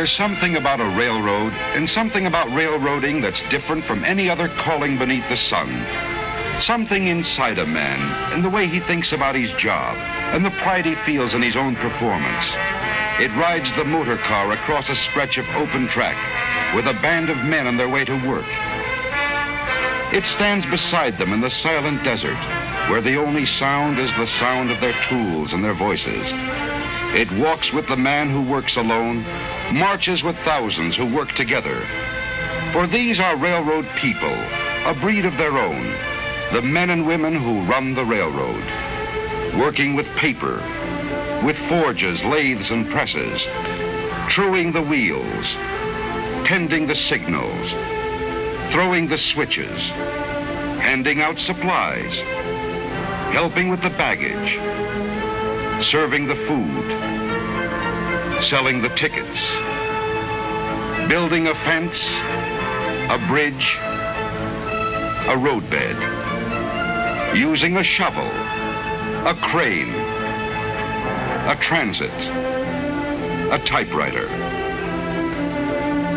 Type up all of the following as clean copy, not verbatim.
There's something about a railroad and something about railroading that's different from any other calling beneath the sun. Something inside a man in the way he thinks about his job and the pride he feels in his own performance. It rides the motor car across a stretch of open track with a band of men on their way to work. It stands beside them in the silent desert where the only sound is the sound of their tools and their voices. It walks with the man who works alone, marches with thousands who work together. For these are railroad people, a breed of their own, the men and women who run the railroad, working with paper, with forges, lathes, and presses, truing the wheels, tending the signals, throwing the switches, handing out supplies, helping with the baggage, serving the food, selling the tickets, building a fence, a bridge, a roadbed, using a shovel, a crane, a transit, a typewriter,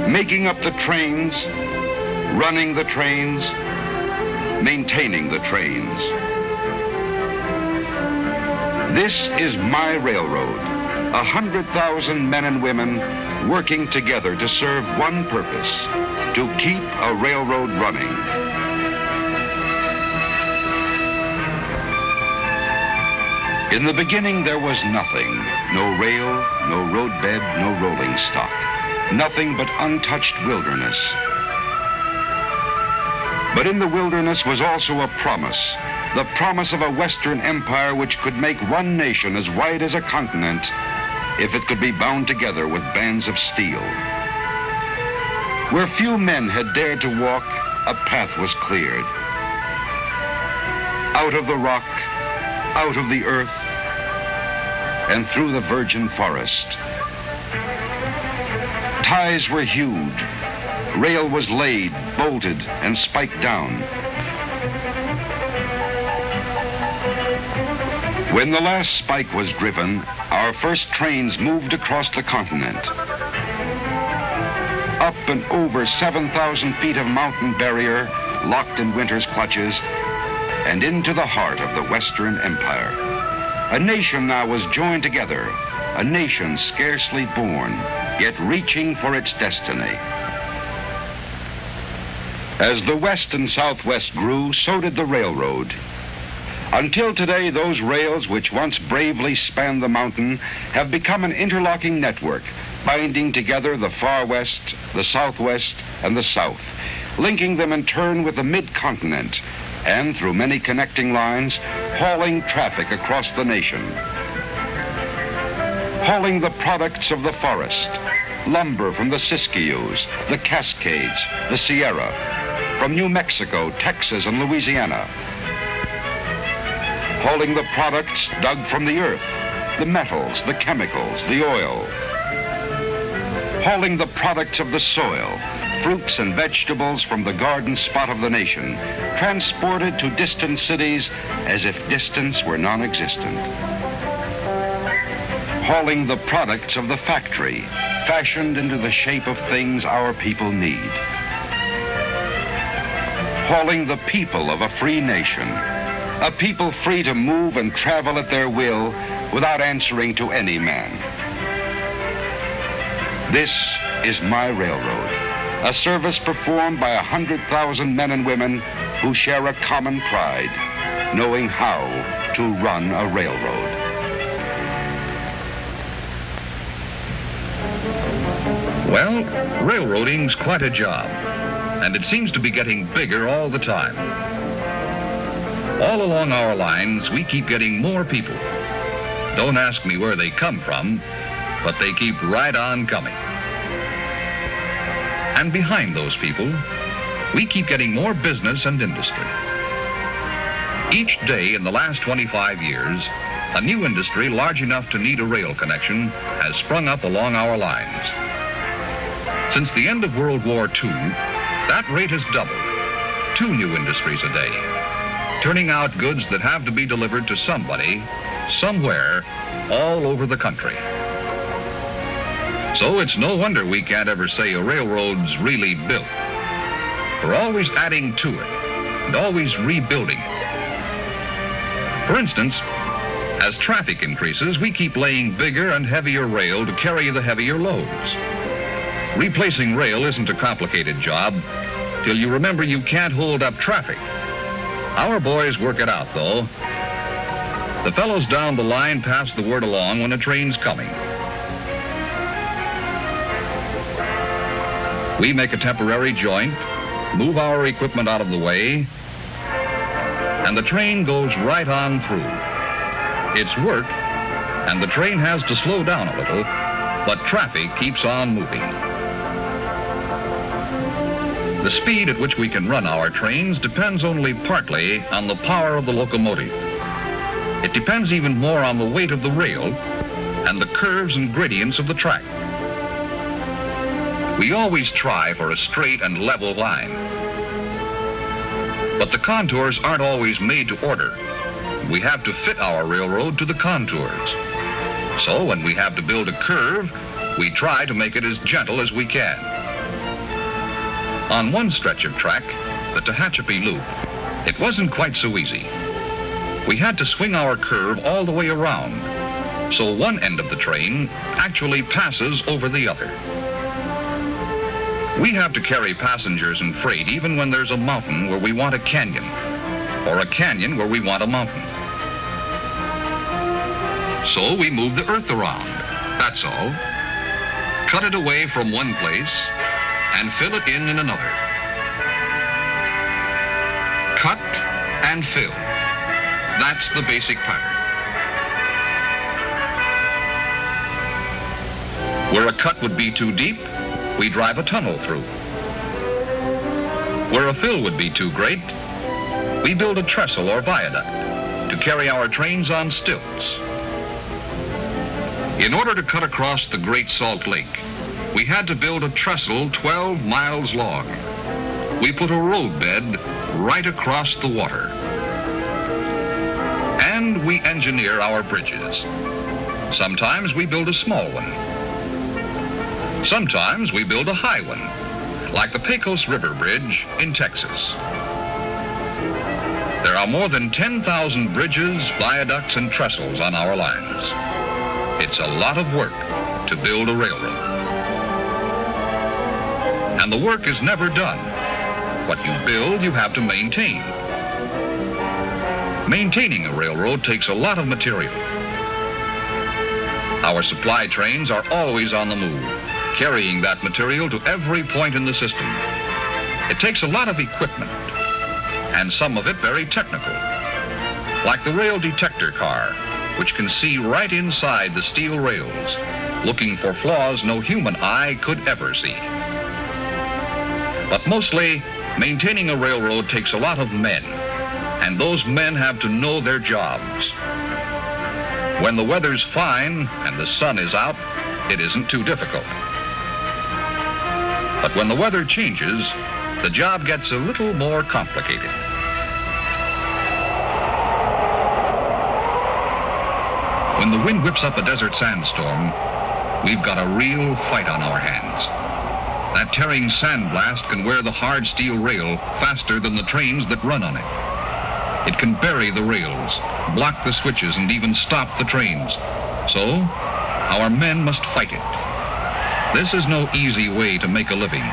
making up the trains, running the trains, maintaining the trains. This is my railroad, 100,000 men and women working together to serve one purpose, to keep a railroad running. In the beginning, there was nothing. No rail, no roadbed, no rolling stock. Nothing but untouched wilderness. But in the wilderness was also a promise, the promise of a Western empire which could make one nation as wide as a continent if it could be bound together with bands of steel. Where few men had dared to walk, a path was cleared. Out of the rock, out of the earth, and through the virgin forest. Ties were hewed, rail was laid, bolted, and spiked down. When the last spike was driven, our first trains moved across the continent. Up and over 7,000 feet of mountain barrier, locked in winter's clutches, and into the heart of the Western Empire. A nation now was joined together, a nation scarcely born, yet reaching for its destiny. As the West and Southwest grew, so did the railroad. Until today, those rails which once bravely spanned the mountain have become an interlocking network, binding together the far west, the southwest, and the south, linking them in turn with the mid-continent, and through many connecting lines, hauling traffic across the nation. Hauling the products of the forest, lumber from the Siskiyous, the Cascades, the Sierra, from New Mexico, Texas, and Louisiana. Hauling the products dug from the earth, the metals, the chemicals, the oil. Hauling the products of the soil, fruits and vegetables from the garden spot of the nation, transported to distant cities as if distance were non-existent. Hauling the products of the factory, fashioned into the shape of things our people need. Hauling the people of a free nation, a people free to move and travel at their will without answering to any man. This is my railroad, a service performed by 100,000 men and women who share a common pride, knowing how to run a railroad. Well, railroading's quite a job, and it seems to be getting bigger all the time. All along our lines, we keep getting more people. Don't ask me where they come from, but they keep right on coming. And behind those people, we keep getting more business and industry. Each day in the last 25 years, a new industry large enough to need a rail connection has sprung up along our lines. Since the end of World War II, that rate has doubled. 2 new industries a day, turning out goods that have to be delivered to somebody, somewhere, all over the country. So it's no wonder we can't ever say a railroad's really built. We're always adding to it and always rebuilding it. For instance, as traffic increases, we keep laying bigger and heavier rail to carry the heavier loads. Replacing rail isn't a complicated job till you remember you can't hold up traffic. Our boys work it out, though. The fellows down the line pass the word along when a train's coming. We make a temporary joint, move our equipment out of the way, and the train goes right on through. It's work, and the train has to slow down a little, but traffic keeps on moving. The speed at which we can run our trains depends only partly on the power of the locomotive. It depends even more on the weight of the rail and the curves and gradients of the track. We always try for a straight and level line. But the contours aren't always made to order. We have to fit our railroad to the contours. So when we have to build a curve, we try to make it as gentle as we can. On one stretch of track, the Tehachapi Loop, it wasn't quite so easy. We had to swing our curve all the way around, so one end of the train actually passes over the other. We have to carry passengers and freight even when there's a mountain where we want a canyon, or a canyon where we want a mountain. So we move the earth around, that's all. Cut it away from one place and fill it in another. Cut and fill. That's the basic pattern. Where a cut would be too deep, we drive a tunnel through. Where a fill would be too great, we build a trestle or viaduct to carry our trains on stilts. In order to cut across the Great Salt Lake, we had to build a trestle 12 miles long. We put a roadbed right across the water. And we engineer our bridges. Sometimes we build a small one. Sometimes we build a high one, like the Pecos River Bridge in Texas. There are more than 10,000 bridges, viaducts, and trestles on our lines. It's a lot of work to build a railroad. And the work is never done. What you build, you have to maintain. Maintaining a railroad takes a lot of material. Our supply trains are always on the move, carrying that material to every point in the system. It takes a lot of equipment, and some of it very technical, like the rail detector car, which can see right inside the steel rails, looking for flaws no human eye could ever see. But mostly, maintaining a railroad takes a lot of men, and those men have to know their jobs. When the weather's fine and the sun is out, it isn't too difficult. But when the weather changes, the job gets a little more complicated. When the wind whips up a desert sandstorm, we've got a real fight on our hands. That tearing sandblast can wear the hard steel rail faster than the trains that run on it. It can bury the rails, block the switches, and even stop the trains. So, our men must fight it. This is no easy way to make a living,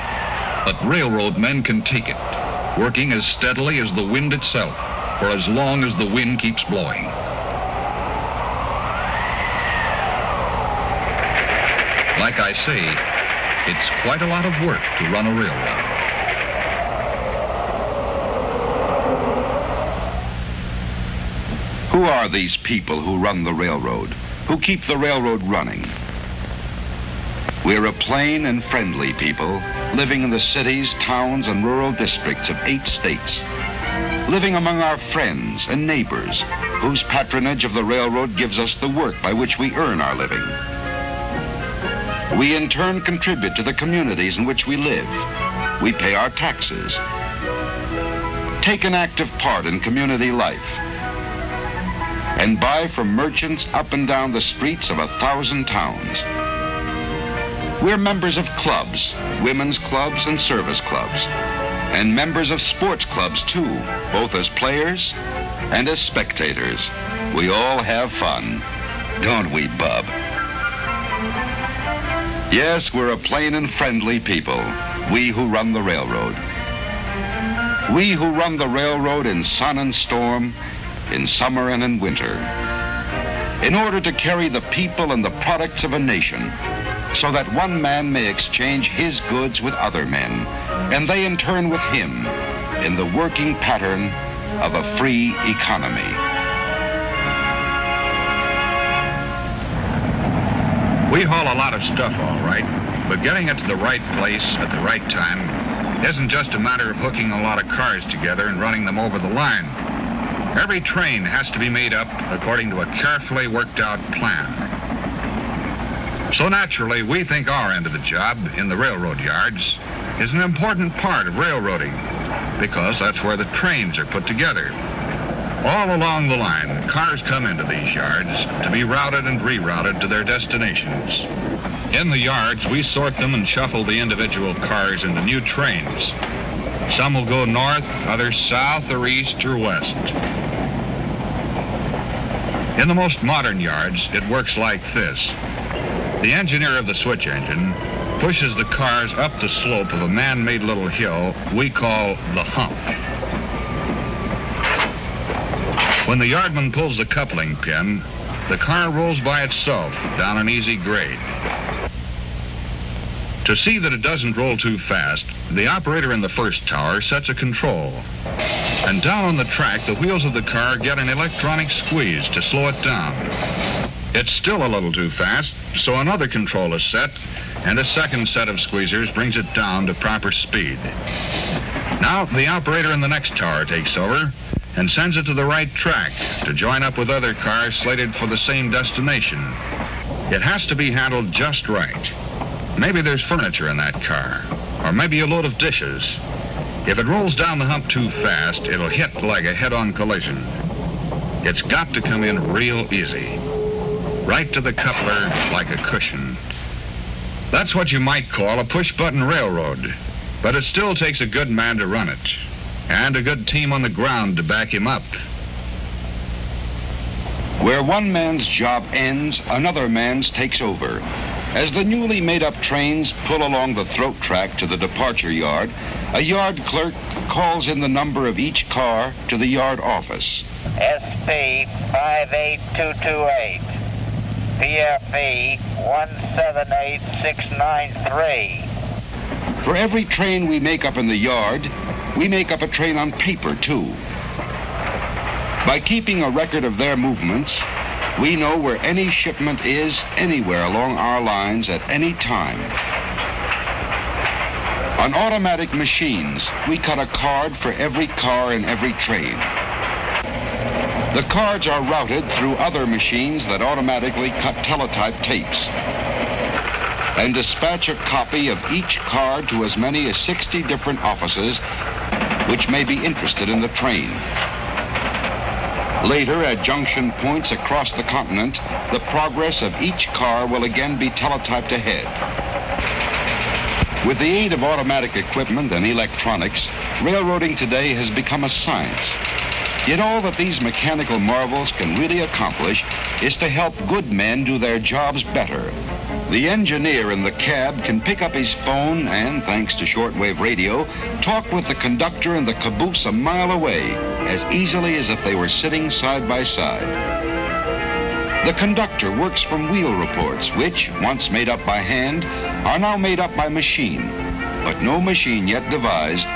but railroad men can take it, working as steadily as the wind itself, for as long as the wind keeps blowing. Like I say, it's quite a lot of work to run a railroad. Who are these people who run the railroad, who keep the railroad running? We're a plain and friendly people living in the cities, towns, and rural districts of 8 states, living among our friends and neighbors, whose patronage of the railroad gives us the work by which we earn our living. We in turn contribute to the communities in which we live. We pay our taxes, take an active part in community life, and buy from merchants up and down the streets of 1,000 towns. We're members of clubs, women's clubs and service clubs, and members of sports clubs too, both as players and as spectators. We all have fun, don't we, Bub? Yes, we're a plain and friendly people, we who run the railroad. We who run the railroad in sun and storm, in summer and in winter, in order to carry the people and the products of a nation, so that one man may exchange his goods with other men, and they in turn with him, in the working pattern of a free economy. We haul a lot of stuff, all right, but getting it to the right place at the right time isn't just a matter of hooking a lot of cars together and running them over the line. Every train has to be made up according to a carefully worked out plan. So naturally, we think our end of the job in the railroad yards is an important part of railroading, because that's where the trains are put together. All along the line, cars come into these yards to be routed and rerouted to their destinations. In the yards, we sort them and shuffle the individual cars into new trains. Some will go north, others south or east or west. In the most modern yards, it works like this. The engineer of the switch engine pushes the cars up the slope of a man-made little hill we call the hump. When the yardman pulls the coupling pin, the car rolls by itself down an easy grade. To see that it doesn't roll too fast, the operator in the first tower sets a control. And down on the track, the wheels of the car get an electronic squeeze to slow it down. It's still a little too fast, so another control is set, and a second set of squeezers brings it down to proper speed. Now, the operator in the next tower takes over and sends it to the right track to join up with other cars slated for the same destination. It has to be handled just right. Maybe there's furniture in that car, or maybe a load of dishes. If it rolls down the hump too fast, it'll hit like a head-on collision. It's got to come in real easy, right to the coupler like a cushion. That's what you might call a push-button railroad, but it still takes a good man to run it, and a good team on the ground to back him up. Where one man's job ends, another man's takes over. As the newly made-up trains pull along the throat track to the departure yard, a yard clerk calls in the number of each car to the yard office. SP 58228, PFE 178693. For every train we make up in the yard, we make up a train on paper, too. By keeping a record of their movements, we know where any shipment is anywhere along our lines at any time. On automatic machines, we cut a card for every car in every train. The cards are routed through other machines that automatically cut teletype tapes and dispatch a copy of each card to as many as 60 different offices which may be interested in the train. Later, at junction points across the continent, the progress of each car will again be teletyped ahead. With the aid of automatic equipment and electronics, railroading today has become a science. Yet all that these mechanical marvels can really accomplish is to help good men do their jobs better. The engineer in the cab can pick up his phone and, thanks to shortwave radio, talk with the conductor in the caboose a mile away as easily as if they were sitting side by side. The conductor works from wheel reports, which, once made up by hand, are now made up by machine. But no machine yet devised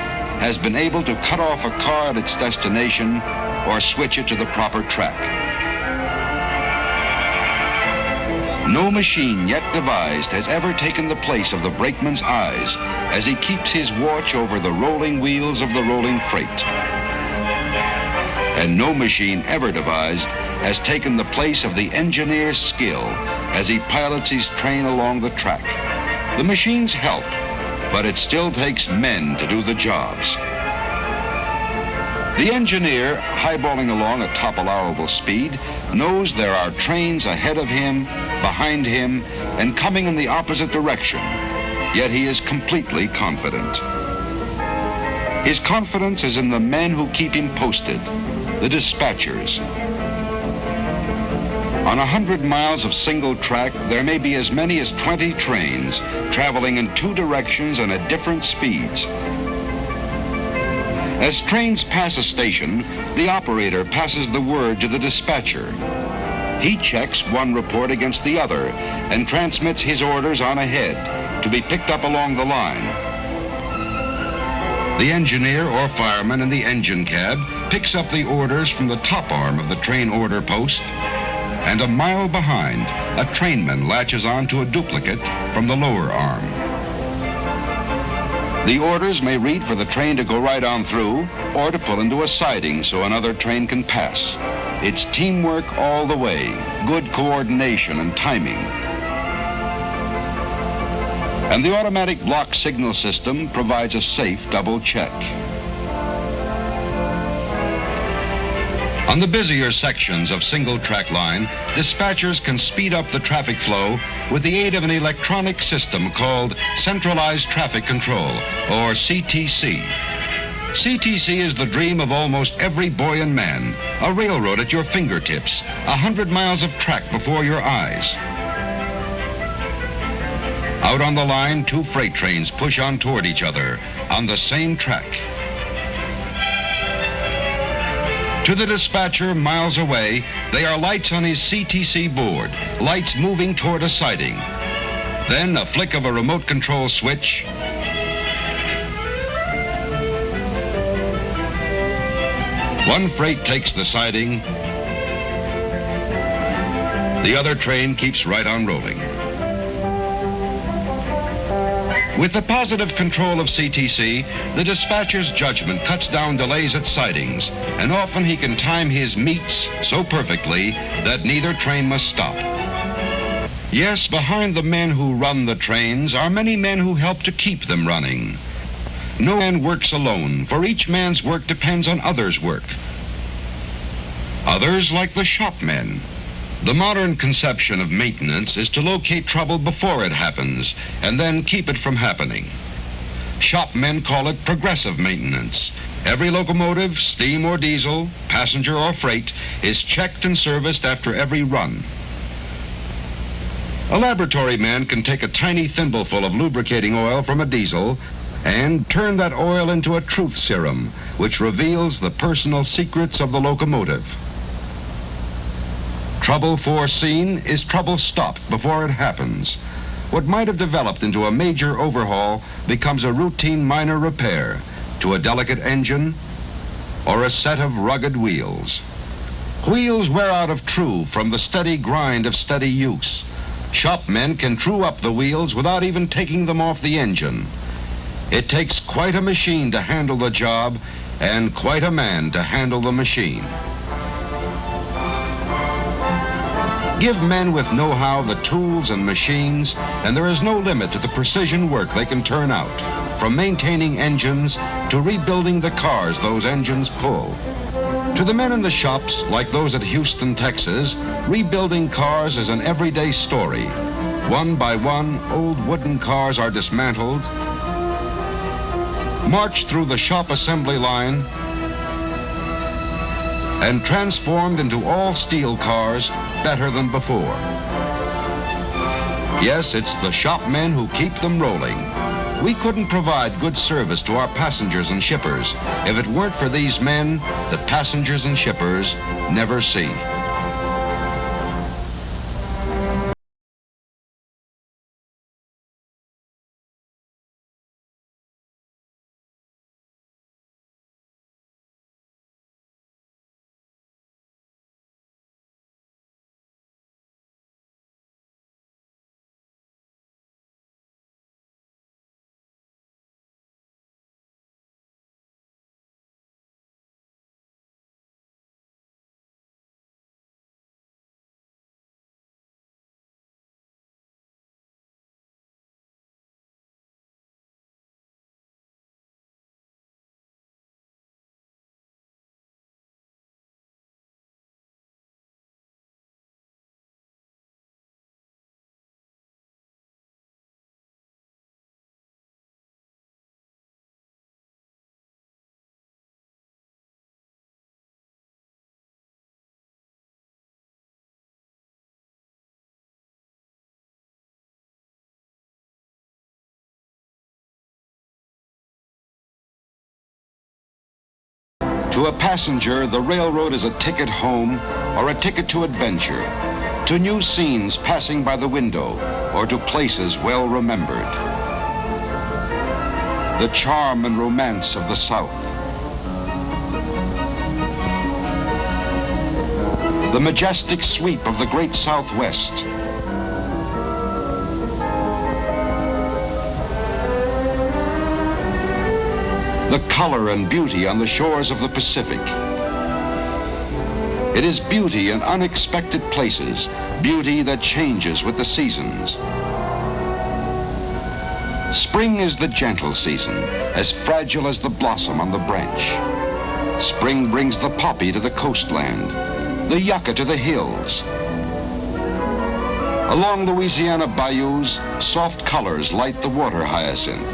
has been able to cut off a car at its destination or switch it to the proper track. No machine yet devised has ever taken the place of the brakeman's eyes as he keeps his watch over the rolling wheels of the rolling freight. And no machine ever devised has taken the place of the engineer's skill as he pilots his train along the track. The machines help, but it still takes men to do the jobs. The engineer, highballing along at top allowable speed, knows there are trains ahead of him behind him, and coming in the opposite direction, yet he is completely confident. His confidence is in the men who keep him posted, the dispatchers. On 100 miles of single track, there may be as many as 20 trains traveling in two directions and at different speeds. As trains pass a station, the operator passes the word to the dispatcher. He checks one report against the other and transmits his orders on ahead to be picked up along the line. The engineer or fireman in the engine cab picks up the orders from the top arm of the train order post, and a mile behind, a trainman latches on to a duplicate from the lower arm. The orders may read for the train to go right on through or to pull into a siding so another train can pass. It's teamwork all the way, good coordination and timing. And the automatic block signal system provides a safe double check. On the busier sections of single track line, dispatchers can speed up the traffic flow with the aid of an electronic system called Centralized Traffic Control, or CTC. CTC is the dream of almost every boy and man, a railroad at your fingertips, 100 miles of track before your eyes. Out on the line, two freight trains push on toward each other on the same track. To the dispatcher miles away, they are lights on his CTC board, lights moving toward a siding. Then a flick of a remote control switch, one freight takes the siding, the other train keeps right on rolling. With the positive control of CTC, the dispatcher's judgment cuts down delays at sidings, and often he can time his meets so perfectly that neither train must stop. Yes, behind the men who run the trains are many men who help to keep them running. No man works alone, for each man's work depends on others' work. Others like the shopmen. The modern conception of maintenance is to locate trouble before it happens and then keep it from happening. Shopmen call it progressive maintenance. Every locomotive, steam or diesel, passenger or freight, is checked and serviced after every run. A laboratory man can take a tiny thimbleful of lubricating oil from a diesel and turn that oil into a truth serum, which reveals the personal secrets of the locomotive. Trouble foreseen is trouble stopped before it happens. What might have developed into a major overhaul becomes a routine minor repair to a delicate engine or a set of rugged wheels. Wheels wear out of true from the steady grind of steady use. Shopmen can true up the wheels without even taking them off the engine. It takes quite a machine to handle the job and quite a man to handle the machine. Give men with know-how the tools and machines, and there is no limit to the precision work they can turn out, from maintaining engines to rebuilding the cars those engines pull. To the men in the shops, like those at Houston, Texas, rebuilding cars is an everyday story. One by one, old wooden cars are dismantled, marched through the shop assembly line, and transformed into all steel cars better than before. Yes, it's the shopmen who keep them rolling. We couldn't provide good service to our passengers and shippers if it weren't for these men that passengers and shippers never see. To a passenger, the railroad is a ticket home or a ticket to adventure, to new scenes passing by the window or to places well remembered. The charm and romance of the South. The majestic sweep of the great Southwest. The color and beauty on the shores of the Pacific. It is beauty in unexpected places, beauty that changes with the seasons. Spring is the gentle season, as fragile as the blossom on the branch. Spring brings the poppy to the coastland, the yucca to the hills. Along Louisiana bayous, soft colors light the water hyacinth.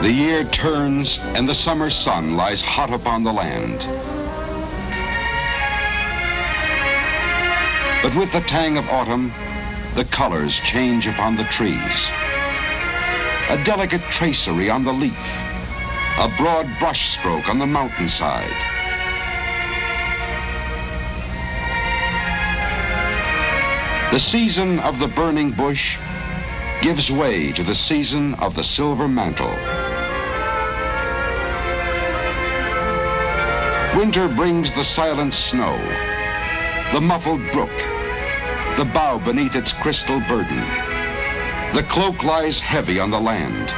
The year turns and the summer sun lies hot upon the land. But with the tang of autumn, the colors change upon the trees. A delicate tracery on the leaf, a broad brush stroke on the mountainside. The season of the burning bush gives way to the season of the silver mantle. Winter brings the silent snow, the muffled brook, the bough beneath its crystal burden. The cloak lies heavy on the land,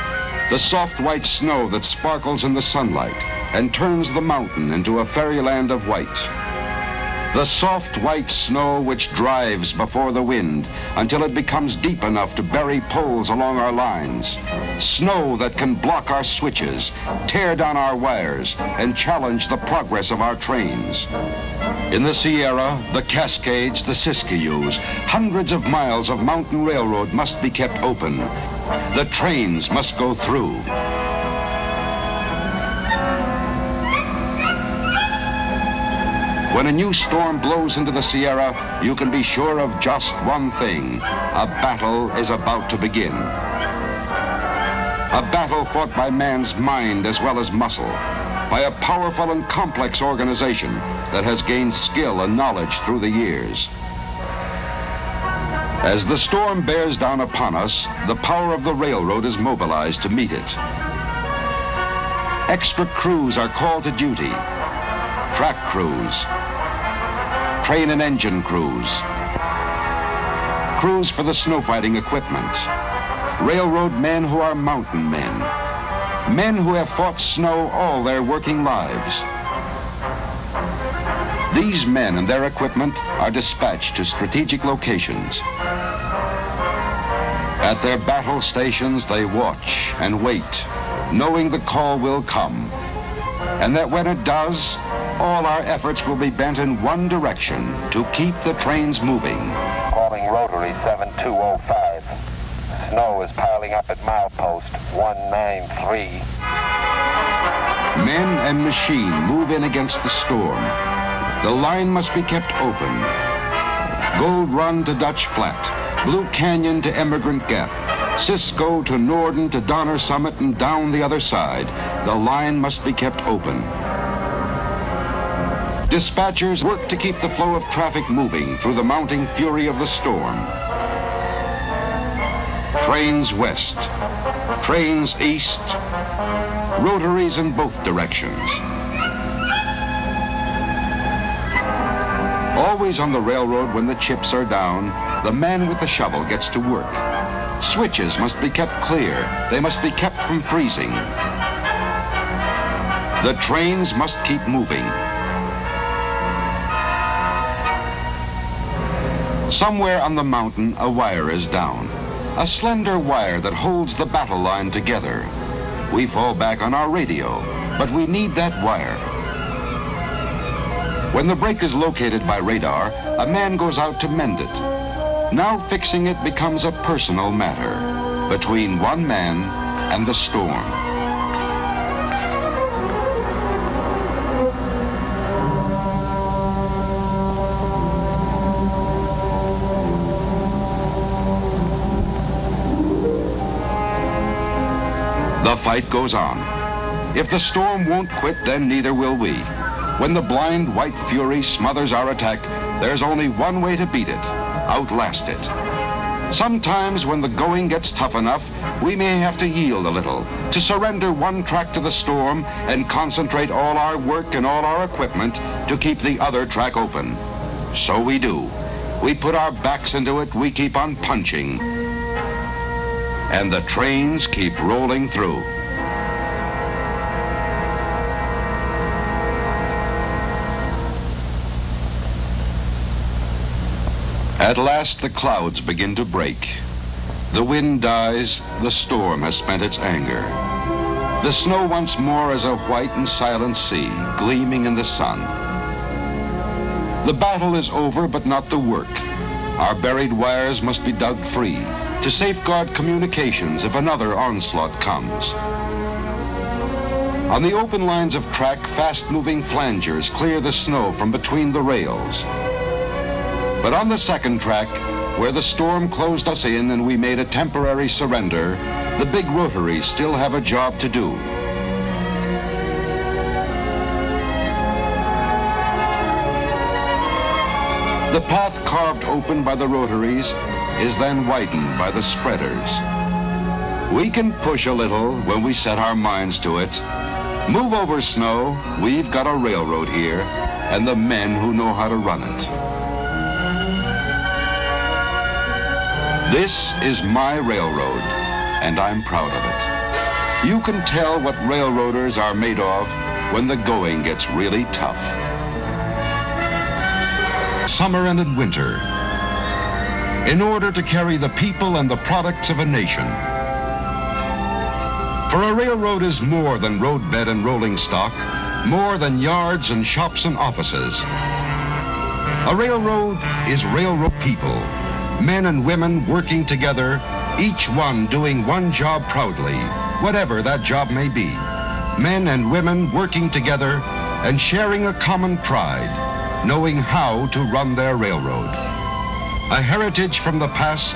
the soft white snow that sparkles in the sunlight and turns the mountain into a fairyland of white. The soft white snow which drives before the wind until it becomes deep enough to bury poles along our lines. Snow that can block our switches, tear down our wires, and challenge the progress of our trains. In the Sierra, the Cascades, the Siskiyous, hundreds of miles of mountain railroad must be kept open. The trains must go through. When a new storm blows into the Sierra, you can be sure of just one thing. A battle is about to begin. A battle fought by man's mind as well as muscle, by a powerful and complex organization that has gained skill and knowledge through the years. As the storm bears down upon us, the power of the railroad is mobilized to meet it. Extra crews are called to duty. Track crews, train and engine crews, crews for the snow fighting equipment, railroad men who are mountain men, men who have fought snow all their working lives. These men and their equipment are dispatched to strategic locations. At their battle stations, they watch and wait, knowing the call will come, and that when it does, all our efforts will be bent in one direction, to keep the trains moving. Calling Rotary 7205. Snow is piling up at milepost 193. Men and machine move in against the storm. The line must be kept open. Gold Run to Dutch Flat, Blue Canyon to Emigrant Gap, Cisco to Norden to Donner Summit and down the other side. The line must be kept open. Dispatchers work to keep the flow of traffic moving through the mounting fury of the storm. Trains west, trains east, rotaries in both directions. Always on the railroad when the chips are down, the man with the shovel gets to work. Switches must be kept clear. They must be kept from freezing. The trains must keep moving. Somewhere on the mountain, a wire is down. A slender wire that holds the battle line together. We fall back on our radio, but we need that wire. When the break is located by radar, a man goes out to mend it. Now fixing it becomes a personal matter between one man and the storm. The fight goes on. If the storm won't quit, then neither will we. When the blind white fury smothers our attack, there's only one way to beat it: outlast it. Sometimes when the going gets tough enough, we may have to yield a little, to surrender one track to the storm and concentrate all our work and all our equipment to keep the other track open. So we do. We put our backs into it, we keep on punching, and the trains keep rolling through. At last the clouds begin to break. The wind dies, the storm has spent its anger. The snow once more is a white and silent sea, gleaming in the sun. The battle is over, but not the work. Our buried wires must be dug free to safeguard communications if another onslaught comes. On the open lines of track, fast-moving flangers clear the snow from between the rails. But on the second track, where the storm closed us in and we made a temporary surrender, the big rotaries still have a job to do. The path carved open by the rotaries is then widened by the spreaders. We can push a little when we set our minds to it. Move over, snow. We've got a railroad here, and the men who know how to run it. This is my railroad, and I'm proud of it. You can tell what railroaders are made of when the going gets really tough. Summer and in winter, in order to carry the people and the products of a nation. For a railroad is more than roadbed and rolling stock, more than yards and shops and offices. A railroad is railroad people. Men and women working together, each one doing one job proudly, whatever that job may be. Men and women working together and sharing a common pride, knowing how to run their railroad. A heritage from the past,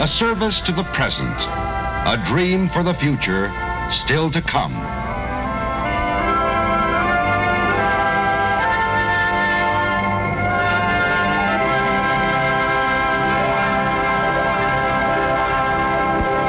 a service to the present, a dream for the future still to come.